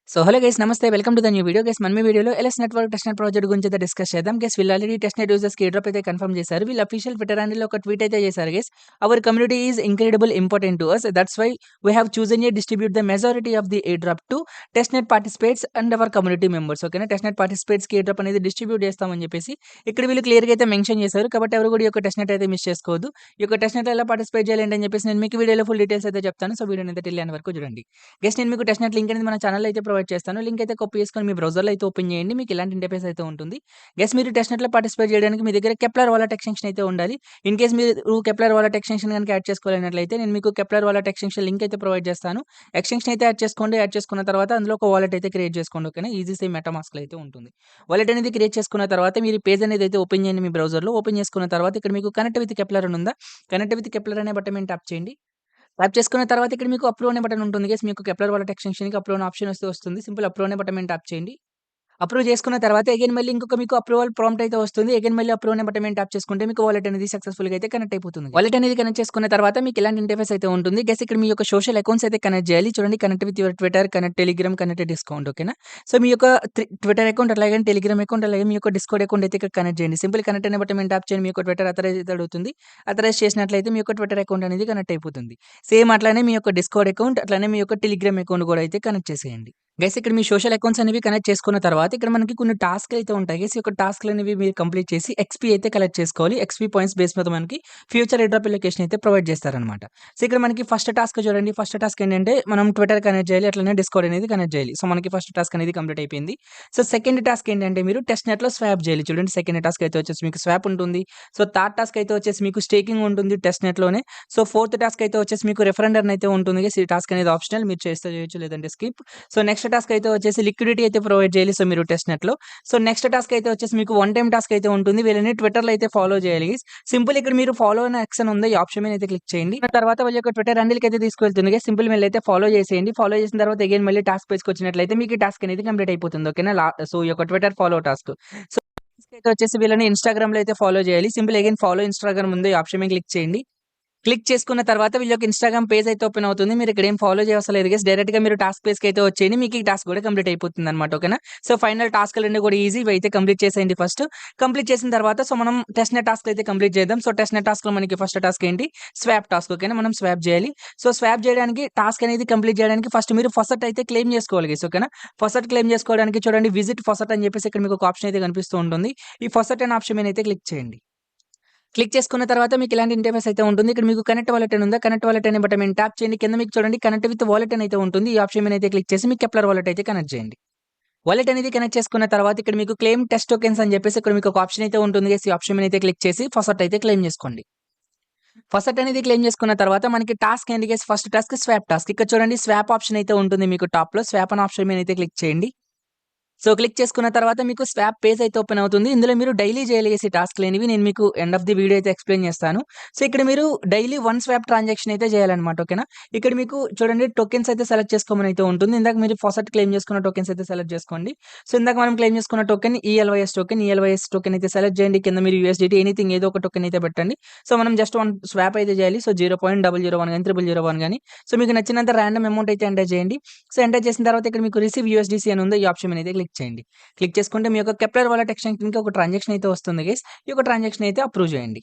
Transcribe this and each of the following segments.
So hello guys నమస్తే welcome to the new video guys మన వీడియోలో ఎల్ఎస్ నెట్వర్క్ టెస్ట్‌నెట్ ప్రాజెక్ట్ గురించి అయితే డిస్కస్ చేద్దాం గైస్ వీళ్ళు ఆల్రెడీ టెస్ట్‌నెట్ యూజర్స్‌కి ఎయిర్ డ్రాప్ అయితే కన్ఫర్మ్ చేశారు వీళ్ళు అఫీషియల్ ట్విట్టర్ హ్యాండిల్‌లో ఒక ట్వీట్ అయితే చేశారు guys our community is incredible important to us that's why we have chosen a distribute the majority of the airdrop to testnet participates and our community members ఓకేనా testnet పార్టిసిపేట్స్‌కి airdrop అనేది distribute చేస్తామని చెప్పేసి ఇక్కడ వీళ్ళు క్లియర్‌గా అయితే mention చేశారు కాబట్టి ఎవరు కూడా ఈ యొక్క టెస్ట్‌నెట్ అయితే మిస్ చేసుకోవద్దు ఈ యొక్క టెస్ట్‌నెట్ ఎలా పార్టిసిపేట్ చేయాలి అని చెప్పేసి నేను మీకు వీడియోలో ఫుల్ డీటెయిల్స్ అయితే చెప్తాను సో వీడియోని అయితే టిల్ ఎండ్ వరకు చూడండి గైస్ నేను మీకు టెస్ట్‌నెట్ లింక్ అనేది మన ఛానల్లో అయితే ప్రొవైడ్ చేస్తాను లింక్ అయితే కాపీ చేసుకొని మీ బ్రౌజర్‌లో అయితే ఓపెన్ చేయండి. మీకు ఇలాంటి ఇంటర్ఫేస్ అయితే ఉంటుంది. గైస్ మీరు టెస్ట్‌నెట్‌లో పార్టిసిపేట్ చేయడానికి మీ దగ్గర కెప్లర్ వాలెట్ ఎక్స్‌టెన్షన్ అయితే ఉండాలి. ఇన్ కేస్ మీరు కెప్లర్ వాలెట్ ఎక్స్‌టెన్షన్ గనుక యాడ్ చేసుకోవాలన్నట్లయితే నేను మీకు కెప్లర్ వాలెట్ ఎక్స్‌టెన్షన్ లింక్ అయితే ప్రొవైడ్ చేస్తాను. ఎక్స్‌టెన్షన్ అయితే యాడ్ చేసుకోండి. యాడ్ చేసుకున్న తర్వాత అందులో ఒక వాలెట్ అయితే క్రియేట్ చేసుకోండి. ఓకేనా. ఈజీ సేమ్ మెటామాస్క్‌లో అయితే ఉంటుంది. వాలెట్ అనేది క్రియేట్ చేసుకున్న తర్వాత మీరు పేజ్ అనేది అయితే ఓపెన్ చేయండి మీ బ్రౌజర్‌లో. ఓపెన్ చేసుకున్న తర్వాత ఇక్కడ మీకు కనెక్ట్ విత్ కెప్లర్ అని ఉందా? కనెక్ట్ విత్ కెప్లర్ అనే బటన్ మీద ట్యాప్ చేయండి. ట్యాప్ చేసుకున్న తర్వాత ఇక్కడ మీకు అప్రూవ్ అనే బటన్ ఉంటుంది. గైస్ మీకు కెప్లర్ వాలెట్ ఎక్స్‌టెన్షన్‌కి అప్రూవ్ అనే ఆప్షన్ వస్తే వస్తుంది. సింపుల్ అప్రూవ్ అనే బటన్ మీద ట్యాప్ చేయండి. అప్రూవ్ చేసుకున్న తర్వాత అగైన్ మళ్ళీ ఇంకొక మీకు అప్రూవల్ ప్రాంప్ట్ అయితే వస్తుంది. అగైన్ మళ్ళీ అప్రూవ్ అనే బటన్ మీద ట్యాప్ చేసుకుంటే మీకు వాలెట్ అనేది సక్సెస్‌ఫుల్‌గా అయితే కనెక్ట్ అయిపోతుంది. వాలెట్ అనేది కనెక్ట్ చేసుకున్న తర్వాత మీకు ఇలాంటి ఇంటర్ఫేస్ అయితే ఉంటుంది. గైస్ ఇక్కడ మీ యొక్క సోషల్ అకౌంట్స్ అయితే కనెక్ట్ చేయాలి. చూడండి connect with your Twitter, connect Telegram, connect discount ఓకేనా. సో మీ యొక్క ట్విట్టర్ అకౌంట్ అలాగే టెలిగ్రామ్ అకౌంట్ అలాగే మీ యొక్క డిస్కౌంట్ అకౌంట్ అయితే ఇక్కడ కనెక్ట్ చేయండి. సింపుల్ కనెక్ట్ అనే బటన్ మీద ట్యాప్ చేయండి. మీ యొక్క ట్విట్టర్ అథరైజ్ అయితే అడుగుతుంది. అథరైజ్ చేసినట్లయితే మీ యొక్క ట్విట్టర్ అకౌంట్ అనేది కనెక్ట్ అయిపోతుంది. సేమ్ అట్లానే మీ యొక్క డిస్కౌంట్ అకౌంట్ అట్లానే మీ యొక్క టెలిగ్రామ్ అకౌంట్ కూడా అయితే కనెక్ట్ చేసేయండి. గైస్ ఇక్కడ మీ సోషల్ అకౌంట్స్ అనేవి కనెక్ట్ చేసుకున్న తర్వాత ఇక్కడ మనకి కొన్ని టాస్క్‌లు అయితే ఉంటాయి. గైస్ ఈ యొక్క టాస్క్‌లు అనేవి మీరు కంప్లీట్ చేసి ఎక్స్‌పీ అయితే కలెక్ట్ చేసుకోవాలి. ఎక్స్‌పీ పాయింట్స్ బేస్ మీద మనకి ఫ్యూచర్ ఎయిర్ డ్రాప్ అప్లికేషన్ అయితే ప్రొవైడ్ చేస్తారనమాట. సో ఇక్కడ మనకి ఫస్ట్ టాస్క్ చూడండి. ఫస్ట్ టాస్క్ ఏంటంటే మనం ట్విట్టర్ కనెక్ట్ చేయాలి. అట్లనే డిస్కౌంట్ అనేది కనెక్ట్ చేయాలి. సో మనకి ఫస్ట్ టాస్క్ అనేది కంప్లీట్ అయిపోయింది. సో సెకండ్ టాస్క్ ఏంటంటే మీరు టెస్ట్ నెట్‌లో స్వాప్ చేయాలి. చూడండి సెకండ్ టాస్క్ అయితే వచ్చేసి మీకు స్వాప్ ఉంటుంది. సో థర్డ్ టాస్క్ అయితే వచ్చేసి మీకు స్టేకింగ్ ఉంటుంది టెస్ట్ నెట్‌లోనే. సో ఫోర్త్ టాస్క్ అయితే వచ్చేసి మీకు రెఫరెండర్ అయితే ఉంటుంది. గైస్ ఈ టాస్క్ అనేది ఆప్షనల్ మీరు చేస్తే చేయొచ్చు లేదంటే స్కిప్. సో నెక్స్ట్ టాస్క్ అయితే వచ్చేసి లిక్విడిటీ అయితే ప్రొవైడ్ చేయాలి. సో మీరు టెస్ట్ నెట్‌లో. సో నెక్స్ట్ టాస్క్ అయితే వచ్చేసి మీకు వన్ టైమ్ టాస్క్ అయితే ఉంటుంది. వీళ్ళని ట్విట్టర్‌లో అయితే ఫాలో చేయాలి గైస్. సింపుల్ ఇక్కడ మీరు ఫాలో అనే ఆప్షన్ ఉంది. ఈ ఆప్షన్ మీద అయితే క్లిక్ చేయండి. ఆ తర్వాత వాళ్ళ యొక్క ట్విట్టర్ హ్యాండిల్‌కి అయితే తీసుకెళ్తుంది గైస్. సింపుల్ వీళ్ళైతే ఫాలో చేసేయండి. ఫాలో చేసిన తర్వాత అగైన్ మళ్ళీ టాస్క్ పేజ్‌కి వచ్చినట్లయితే మీకు ఈ టాస్క్ అనేది కంప్లీట్ అయిపోతుంది. ఓకేనా. సో ఈ యొక్క ట్విట్టర్ ఫాలో టాస్క్. సో అయితే వచ్చేసి వీళ్ళని ఇన్‌స్టాగ్రామ్‌లో అయితే ఫాలో చేయాలి. సింపుల్ అగైన్ ఫాలో ఇన్‌స్టాగ్రామ్ ఉంది. ఈ ఆప్షన్ మీద క్లిక్ చేయండి. క్లిక్ చేసుకున్న తర్వాత వీళ్ళ యొక్క ఇన్‌స్టాగ్రామ్ పేజ్ అయితే ఓపెన్ అవుతుంది. మీరు ఇక్కడ ఏం ఫాలో చేయవసరం లేదు గైస్. డైరెక్ట్‌గా మీరు టాస్క్ పేజ్‌కి అయితే వచ్చేయండి. మీకు ఈ టాస్క్ కూడా కంప్లీట్ అయిపోతుందన్నమాట. ఓకేనా. సో ఫైనల్ టాస్క్‌లన్నీ కూడా ఈజీ. ఇవైతే కంప్లీట్ చేసేయండి ఫస్ట్. కంప్లీట్ చేసిన తర్వాత సో మనం టెస్ట్ నెట్ టాస్క్ అయితే కంప్లీట్ చేద్దాం. సో టెస్ట్ నెట్ టాస్క్‌లో మనకి ఫస్ట్ టాస్క్ ఏంటి? స్వాప్ టాస్క్ ఓకేనా. మనం స్వాప్ చేయాలి. సో స్వాప్ చేయడానికి టాస్క్ అనేది కంప్లీట్ చేయడానికి ఫస్ట్ మీరు ఫసెట్ అయితే క్లెయిమ్ చేసుకోవాలి గైస్. ఓకేనా. ఫసెట్ క్లెయిమ్ చేసుకోవడానికి చూడండి విజిట్ ఫసెట్ అని చెప్పేసి ఇక్కడ మీకు ఒక ఆప్షన్ అయితే కనిపిస్తూ ఉంటుంది. ఈ ఫసెట్ అనే ఆప్షన్ మీద అయితే క్లిక్ చేయండి. క్లిక్ చేసుకున్న తర్వాత మీకు ఇలాంటి ఇంటర్ఫేస్ అయితే ఉంటుంది. ఇక్కడ మీకు కనెక్ట్ వాలెట్ అని ఉందా? కనెక్ట్ వాలెట్ అనే బటన్ మీద ట్యాప్ చేయండి. కింద మీకు చూడండి కనెక్ట్ విత్ వాలెట్ అని అయితే ఉంటుంది. ఈ ఆప్షన్ మీద అయితే క్లిక్ చేసి మీ కెప్లర్ వాలెట్ అయితే కనెక్ట్ చేయండి. వాలెట్ అనేది కనెక్ట్ చేసుకున్న తర్వాత ఇక్కడ మీకు క్లెయిమ్ టెస్ట్ టోకెన్స్ అని చెప్పేసి ఇక్కడ మీకు ఒక ఆప్షన్ అయితే ఉంటుంది. ఈ ఆప్షన్ మీద అయితే క్లిక్ చేసి ఫసెట్ అయితే క్లెయిమ్ చేసుకోండి. ఫసెట్ అనేది క్లెయిమ్ చేసుకున్న తర్వాత మనకి టాస్క్ ఏంటి guys first task swap task. ఇక్కడ చూడండి స్వాప్ ఆప్షన్ అయితే ఉంటుంది మీకు టాప్‌లో. స్వాప్ అనే ఆప్షన్ మీద అయితే క్లిక్ చేయండి. సో, క్లిక్ చేసుకున్న తర్వాత మీకు స్వాప్ పేజ్ అయితే ఓపెన్ అవుతుంది. ఇందులో మీరు డైలీ చేయాల్సిన టాస్క్‌లనేవి నేను మీకు ఎండ్ ఆఫ్ ది వీడియో అయితే ఎక్స్‌ప్లెయిన్ చేస్తాను. సో, ఇక్కడ మీరు డైలీ 1 స్వాప్ ట్రాన్సాక్షన్ అయితే చేయాలన్నమాట. ఓకేనా. ఇక్కడ మీకు చూడండి టోకెన్స్ అయితే సెలెక్ట్ చేసుకోమని అయితే ఉంటుంది. ఇందాక మీరు ఫసెట్ క్లెయిమ్ చేసుకున్న టోకెన్స్ అయితే సెలెక్ట్ చేసుకోండి. సో, ఇందాక మనం క్లెయిమ్ చేసుకున్న టోకెన్ ఈఎల్వైఎస్ టోకెన్ అయితే సెలెక్ట్ చేయండి. కింద మీరు యూఎస్‌డిటీ ఎనీథింగ్ ఏదో ఒక టోకెన్ అయితే పెట్టండి. సో, మనం జస్ట్ 1 స్వాప్ అయితే చేయాలి. సో, 0.001 గాని, 0001 గాని. సో, మీకు నచ్చినంత రాండమ్ అమౌంట్ అయితే ఎంటర్ చేయండి. సో, ఎంటర్ చేసిన తర్వాత ఇక్కడ మీకు రిసీవ్ యూఎస్‌డిసి అని ఉంది. ఈ ఆప్షన్ మీద అయితే క్లిక్ చేయండి. క్లిక్ చేసుకుంటే మీ యొక్క కెప్లర్ వాలెట్ ఎక్స్‌టెన్షన్‌కి ఒక ట్రాన్సాక్షన్ అయితే వస్తుంది గైస్. ఈ యొక్క ట్రాన్సాక్షన్ అయితే అప్రూవ్ చేయండి.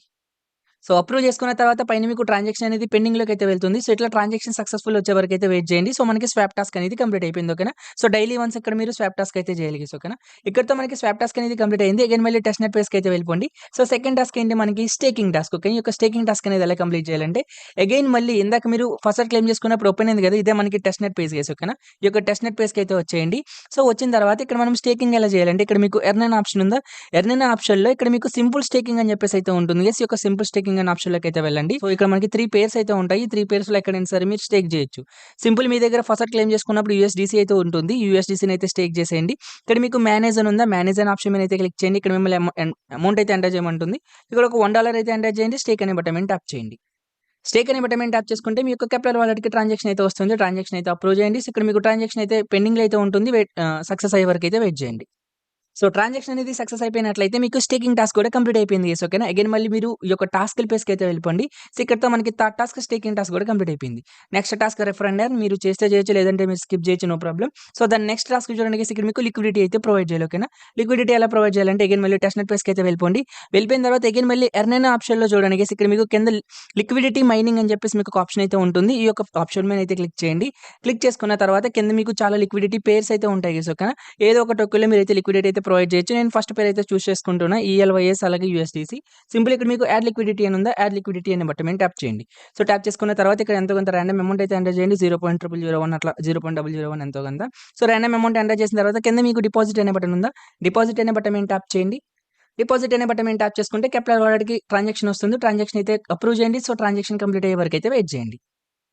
సో, అప్రూవ్ చేసుకున్న తర్వాత పైన మీకు ట్రాన్సాక్షన్ అనేది పెండింగ్‌లోకైతే వెళ్తుంది. సో, ఇట్లా ట్రాన్సాక్షన్ సక్సెస్‌ఫుల్ వచ్చే వరకైతే వెయిట్ చేయండి. సో, మనకి స్వాప్ టాస్క్ అనేది కంప్లీట్ అయిపోయింది. ఓకేనా. సో, డైలీ వన్స్ ఇక్కడ మీరు స్వాప్ టాస్క్ అయితే చేయాలి గైస్. ఓకేనా. ఇక్కడితో మనకి స్వాప్ టాస్క్ అనేది కంప్లీట్ అయింది. అగైన్ మళ్ళీ టెస్ట్ నెట్ పేజ్‌కి అయితే వెళ్ళిపోండి. సో, సెకండ్ టాస్క్ ఏంటి మనకి స్టేకింగ్ టాస్క్. ఓకే. ఈ యొక్క స్టేకింగ్ టాస్క్ అనేది ఎలా కంప్లీట్ చేయాలంటే అగైన్ మళ్ళీ ఇందాక మీరు ఫస్ట్ క్లెయిమ్ చేసుకున్నప్పుడు ఓపెన్ అయింది కదా! ఇదే మనకి టెస్ట్ నెట్ పేజ్ గైస్. ఓకేనా. ఈ యొక్క టెస్ట్ నెట్ పేజ్‌కి అయితే వచ్చేయండి. సో, వచ్చిన తర్వాత ఇక్కడ మనం స్టేకింగ్ ఎలా చేయాలంటే ఇక్కడ మీకు ఎర్న్ అనే ఆప్షన్ ఉందా? ఎర్న్ అనే ఆప్షన్‌లో ఇక్కడ మీకు సింపుల్ స్టేకింగ్ అని చెప్పేసి అయితే ఉంటుంది గైస్. ఈ యొక్క సింపుల్ స్టేకింగ్ అనే ఆప్షన్‌లోకి అయితే వెళ్ళండి. సో, ఇక్కడ మనకి 3 పెయిర్స్ అయితే ఉంటాయి. ఈ 3 పెయిర్స్‌లో ఎక్కడైనా సరే మీరు స్టేక్ చేయొచ్చు. సింపుల్ మీ దగ్గర ఫస్ట్ క్లెయిమ్ చేసుకున్నప్పుడు యూఎస్‌డిసి అయితే ఉంటుంది. యూఎస్‌డిసిని అయితే స్టేక్ చేసేయండి. ఇక్కడ మీకు మేనేజ్ అని ఉందా? మేనేజ్ అనే ఆప్షన్ మీద అయితే క్లిక్ చేయండి. ఇక్కడ మిమ్మల్ని అమౌంట్ అయితే ఎంటర్ చేయమంటుంది. ఇక్కడ ఒక $1 అయితే ఎంటర్ చేయండి. స్టేక్ అనే బటన్ మీద ట్యాప్ చేయండి. స్టేక్ అనే బటన్ మీద ట్యాప్ చేసుకుంటే మీ యొక్క కెప్లర్ వాలెట్‌కి ట్రాన్సాక్షన్ అయితే వస్తుంది. ట్రాన్సాక్షన్ అయితే అప్రూవ్ చేయండి. సో, ఇక్కడ మీకు ట్రాన్సాక్షన్ అయితే పెండింగ్‌లో అయితే ఉంటుంది. సక్సెస్ అయ్యే వరకు అయితే వెయిట్ చేయండి. సో, ట్రాన్సాక్షన్ అనేది సక్సెస్ అయిపోయినట్లయితే మీకు స్టేకింగ్ టాస్క్ కూడా కంప్లీట్ అయిపోయింది గైస్. ఓకేనా. అగైన్ మళ్ళీ మీరు ఈ యొక్క టాస్క్‌ల పేజ్‌కైతే వెళ్ళిపోండి. సో, ఇక్కడితో మనకి థర్డ్ టాస్క్ స్టేకింగ్ టాస్క్ కూడా కంప్లీట్ అయిపోయింది. నెక్స్ట్ టాస్క్ రెఫరెండర్ మీరు చేస్తే చేయొచ్చు, లేదంటే మీరు స్కిప్ చేయొచ్చు, నో ప్రాబ్లమ్. సో, దాని నెక్స్ట్ టాస్క్ చూడండి గైస్, ఇక్కడ మీకు లిక్విడిటీ అయితే ప్రొవైడ్ చేయాలి. ఓకేనా. లిక్విడిటీ ఎలా ప్రొవైడ్ చేయాలంటే అగైన్ మళ్ళీ టెస్ట్‌నెట్ పేజ్‌కైతే వెళ్ళిపోండి. వెళ్ళిపోయిన తర్వాత అగైన్ మళ్ళీ ఎర్న్ అనే ఆప్షన్‌లో చూడండి గైస్, ఇక్కడ మీకు కింద లిక్విడిటీ మైనింగ్ అని చెప్పేసి మీకు ఒక ఆప్షన్ అయితే ఉంటుంది. ఈ యొక్క ఆప్షన్ మీద అయితే క్లిక్ చేయండి. క్లిక్ చేసుకున్న తర్వాత కింద మీకు చాలా లిక్విడిటీ పేర్స్ అయితే ఉంటాయి గైస్. ఓకేనా. ఏదో ఒక టోకెన్‌లో మీరైతే లిక్విడిటీ అయితే ప్రొవైడ్ చేయొచ్చు. నేను ఫస్ట్ పేర్ అయితే చూస్ చేసుకుంటున్నా ఈఎల్వైఎస్ అలాగే యూఎస్‌డిసి. సింపుల్ ఇక్కడ మీకు యాడ్ లిక్విడిటీ అని ఉందా, యాడ్ లిక్విడిటీ అనే బటన్ మీద ట్యాప్ చేయండి. సో, ట్యాప్ చేసుకున్న తర్వాత ఇక్కడ ఎంతో కొంత రాండమ్ అమౌంట్ అయితే ఎంటర్ చేయండి. 0.001 అట్లా 0.001 ఎంతో కొంత. సో, రాండమ్ అమౌంట్ ఎంటర్ చేసిన తర్వాత కింద మీకు డిపాజిట్ అనే బటన్ ఉందా, డిపాజిట్ అనే బటన్ మీద ట్యాప్ చేయండి. డిపాజిట్ అనే బటన్ మీద ట్యాప్ చేసుకుంటే కెప్లర్ వాలెట్‌కి ట్రాన్సాక్షన్ వస్తుంది. ట్రాన్సాక్షన్ అయితే అప్రూవ్ చేయండి. సో, ట్రాన్సాక్షన్ కంప్లీట్ అయ్యే వరకు అయితే వెయిట్ చేయండి.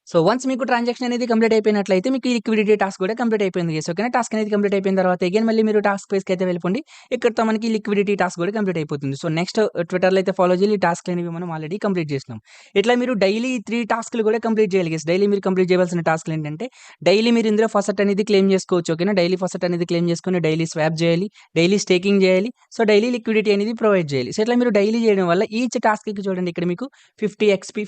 సో, వన్స్ మీకు ట్రాన్సాక్షన్ అనేది కంప్లీట్ అయిపోయినట్లయితే మీకు ఈ లిక్విడిటీ టాస్క్ కూడా కంప్లీట్ అయిపోయింది గైస్. ఓకేనా. టాస్క్ అనేది కంప్లీట్ అయిపోయిన తర్వాత అగైన్ మళ్ళీ మీరు టాస్క్ పేజ్‌కి అయితే వెళ్ళిపోండి. ఇక్కడితో మనకి లిక్విడిటీ టాస్క్ కూడా కంప్లీట్ అయిపోతుంది. సో, నెక్స్ట్ ట్విట్టర్‌లో అయితే ఫాలో చేయాలి. ఈ టాస్క్‌లు అనేవి మనం ఆల్రెడీ కంప్లీట్ చేసినాం. ఇట్లా మీరు డైలీ 3 టాస్క్‌లు కూడా కంప్లీట్ చేయాలి గైస్. డైలీ మీరు కంప్లీట్ చేయవలసిన టాస్క్‌లు ఏంటంటే డైలీ మీరు ఇందులో ఫసెట్ అనేది క్లెయిమ్ చేసుకోవచ్చు. ఓకేనా. డైలీ ఫసెట్ అనేది క్లెయిమ్ చేసుకొని డైలీ స్వాప్ చేయాలి, డైలీ స్టేకింగ్ చేయాలి. సో, డైలీ లిక్విడిటీ అనేది ప్రొవైడ్ చేయాలి. సో, ఇట్లా మీరు డైలీ చేయడం వల్ల ఈచ్ టాస్క్‌కి చూడండి ఇక్కడ మీకు 50 ఎక్స్‌పీ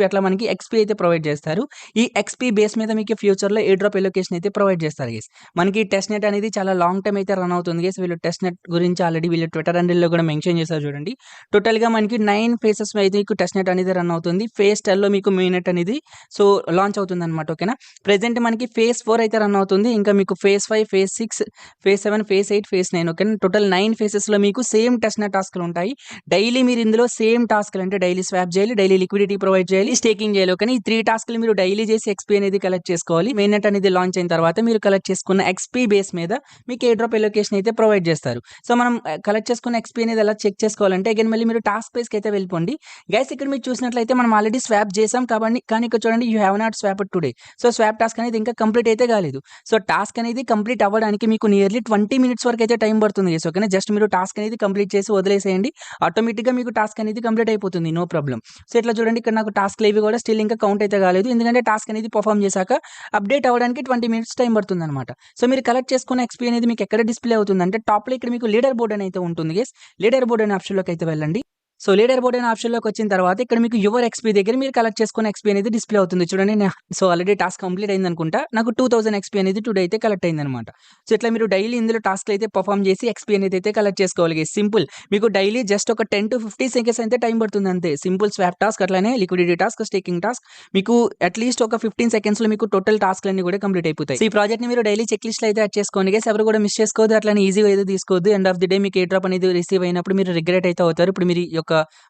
అట్లా మనకి ఎక్స్‌పీ అయితే ప్రొవైడ్ చేస్తారు. ఈ ఎక్స్‌పీ బేస్ మీద మీకు ఫ్యూచర్‌లో ఎయిర్ డ్రాప్ ఎలోకేషన్ అయితే ప్రొవైడ్ చేస్తారు గైస్. మనకి టెస్ట్ నెట్ అనేది చాలా లాంగ్ టైమ్ అయితే రన్ అవుతుంది గైస్. వీళ్ళు టెస్ట్ నెట్ గురించి ఆల్రెడీ వీళ్ళు ట్విట్టర్ హ్యాండిల్‌లో కూడా మెన్షన్ చేశారు చూడండి. టోటల్‌గా మనకి 9 ఫేజెస్ అయితే మీకు టెస్ట్ నెట్ అనేది రన్ అవుతుంది. ఫేజ్ 10లో మీకు మెయిన్ నెట్ అనేది సో లాంచ్ అవుతుందన్నమాట. ఓకేనా. ప్రెజెంట్ మనకి ఫేజ్ 4 అయితే రన్ అవుతుంది. ఇంకా మీకు phase 5, phase 6, phase 7, phase 8, phase 9 ఓకేనా. టోటల్ 9 ఫేజెస్‌లో మీకు సేమ్ టెస్ట్ నెట్ టాస్క్‌లు ఉంటాయి. డైలీ మీరు ఇందులో సేమ్ టాస్క్‌లు అంటే డైలీ స్వాప్ చేయాలి, డైలీ లిక్విడిటీ ప్రొవైడ్ చేయాలి, స్టేకింగ్ చేయాలి. ఓకేనా. ఈ 3 టాస్క్‌లు మీరు డైలీ చేసి ఎక్స్‌పీ అనేది కలెక్ట్ చేసుకోవాలి. మెయిన్ నెట్ అనేది లాంచ్ అయిన తర్వాత మీరు కలెక్ట్ చేసుకున్న ఎక్స్‌పీ బేస్ మీద మీకు ఎయిర్ డ్రాప్ ఎలోకేషన్ అయితే ప్రొవైడ్ చేస్తారు. సో, మనం కలెక్ట్ చేసుకున్న ఎక్స్‌పీ అనేది ఎలా చెక్ చేసుకోవాలంటే అగైన్ మళ్ళీ మీరు టాస్క్ పేజ్‌కి అయితే వెళ్ళిపోండి. గైస్ ఇక్కడ మీరు చూసినట్లయితే మనం ఆల్రెడీ స్వాప్ చేసాం కాబట్టి కానీ ఇక్కడ చూడండి you have not swapped today. So, swap task అనేది ఇంకా కంప్లీట్ అయితే కాలేదు. సో, టాస్క్ అనేది కంప్లీట్ అవ్వడానికి మీకు నియర్లీ 20 మినిట్స్ వరకు అయితే టైం పడుతుంది గైస్. ఓకేనా. జస్ట్ మీరు టాస్క్ అనేది కంప్లీట్ చేసి వదిలేసేయండి. ఆటోమేటిక్‌గా మీకు టాస్క్ అనేది కంప్లీట్ అయిపోతుంది. No problem. సో, ఇట్లా చూడండి ఇక్కడ నాకు టాస్క్‌లు ఏవి కూడా స్టిల్ ఇంకా కౌంట్ అయితే కాలేదు. ఎందుకంటే టాస్క్ అనేది పెర్ఫార్మ్ చేశాక అప్డేట్ అవ్వడానికి 20 మినిట్స్ టైం పడుతుందన్నమాట. సో, మీరు కలెక్ట్ చేసుకున్న ఎక్స్‌పీ అనేది మీకు ఎక్కడ డిస్‌ప్లే అవుతుందంటే టాప్‌లో ఇక్కడ మీకు లీడర్ బోర్డ్ అని అయితే ఉంటుంది గైస్. లీడర్ బోర్డ్ అనే ఆప్షన్‌లోకి అయితే వెళ్ళండి. సో, లీడర్ బోర్డ్ అనే ఆప్షన్‌లోకి వచ్చిన తర్వాత ఇక్కడ మీకు యువర్ ఎక్స్‌పీ దగ్గర మీరు కలెక్ట్ చేసుకున్న ఎక్స్‌పీ అనేది డిస్‌ప్లే అవుతుంది. చూడండి సో, ఆల్రెడీ టాస్క్ కంప్లీట్ అయిందనుకుంటా. నాకు 2000 ఎక్స్‌పీ అనేది టుడే అయితే కలెక్ట్ అయిందన్నమాట. సో, ఇట్లా మీరు డైలీ ఇందులో టాస్క్‌లు అయితే పెర్ఫార్మ్ చేసి ఎక్స్‌పీ అనేది అయితే కలెక్ట్ చేసుకోవాలి గైస్. సింపుల్. మీకు డైలీ జస్ట్ ఒక 10-15 సెకండ్స్ అయితే టైం పడుతుంది అంతే. సింపుల్ స్వాప్ టాస్క్ అట్లానే లిక్విడిటీ టాస్క్, స్టేకింగ్ టాస్క్ మీకు అట్‌లీస్ట్ ఒక 15 సెకండ్స్‌లో మీకు టోటల్ టాస్క్‌లన్నీ కూడా కంప్లీట్ అయిపోతాయి. సో, ఈ ప్రాజెక్ట్‌ని మీరు డైలీ చెక్ లిస్ట్‌లో అయితే యాడ్ చేసుకోండి గైస్. ఎవరు కూడా మిస్ చేసుకోవద్దు. అట్లనే ఈజీగా అయితే తీసుకోవద్దు. ఎండ్ ఆఫ్ ది డే మీకు ఎయిర్ డ్రాప్ అనేది రిసీవ్ అయినప్పుడు మీరు రిగ్రెట్ అయితే అవుతారు. ఇప్పుడు మీరు ఈ యొక్క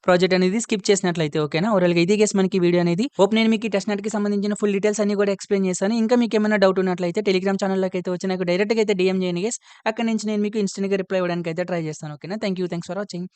ప్రాజెక్ట్ అనేది స్కిప్ చేసినట్లయితే. ఓకేనా. ఓవరాల్‌గా ఇది గైస్ మనకి వీడియో అనేది. హోప్ నేను మీకు ఈ టెస్ట్ నెట్‌కి సంబంధించిన ఫుల్ డీటెయిల్స్ అన్ని కూడా ఎక్స్‌ప్లెయిన్ చేశాను. ఇంకా మీకు ఏమైనా డౌట్ ఉన్నట్లయితే టెలిగ్రామ్ ఛానల్‌లోకి అయితే వచ్చి నాకు డైరెక్ట్‌గా అయితే డీఎం చేయండి గైస్. అక్కడి నుంచి నేను మీకు ఇన్‌స్టంట్‌గా రిప్లై ఇవ్వడానికి అయితే ట్రై చేస్తాను. ఓకేనా. Thanks for watching.